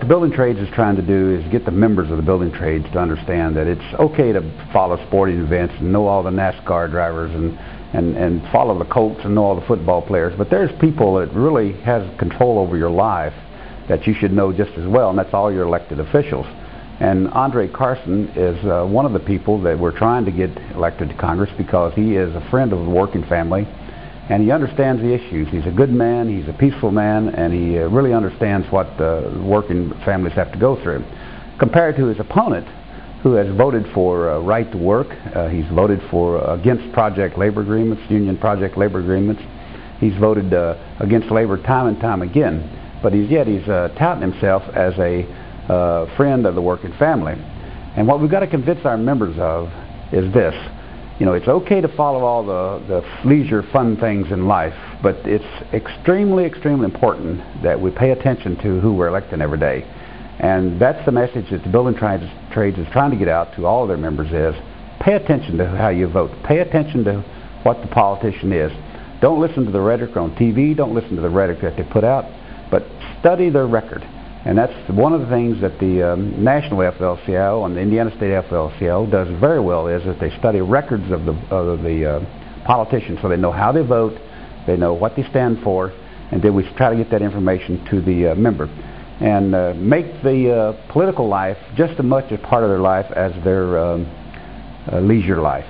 the building trades is trying to do is get the members of the building trades to understand that it's okay to follow sporting events and know all the NASCAR drivers and follow the Colts and know all the football players, but there's people that really has control over your life that you should know just as well, and that's all your elected officials. And Andre Carson is one of the people that we're trying to get elected to Congress because he is a friend of the working family, and he understands the issues. He's a good man, he's a peaceful man, and he really understands what working families have to go through. Compared to his opponent, who has voted for right to work, he's voted for against project labor agreements, union project labor agreements. He's voted against labor time and time again, but yet he's touting himself as a friend of the working family. And what we've got to convince our members of is this. You know, it's okay to follow all the leisure fun things in life, but it's extremely, extremely important that we pay attention to who we're electing every day. And that's the message that the building trades is trying to get out to all of their members is, pay attention to how you vote. Pay attention to what the politician is. Don't listen to the rhetoric on TV, don't listen to the rhetoric that they put out, but study their record. And that's one of the things that the National AFL-CIO and the Indiana State AFL-CIO does very well is that they study records of the politicians so they know how they vote, they know what they stand for, and then we try to get that information to the member. And make the political life just as much a part of their life as their leisure life.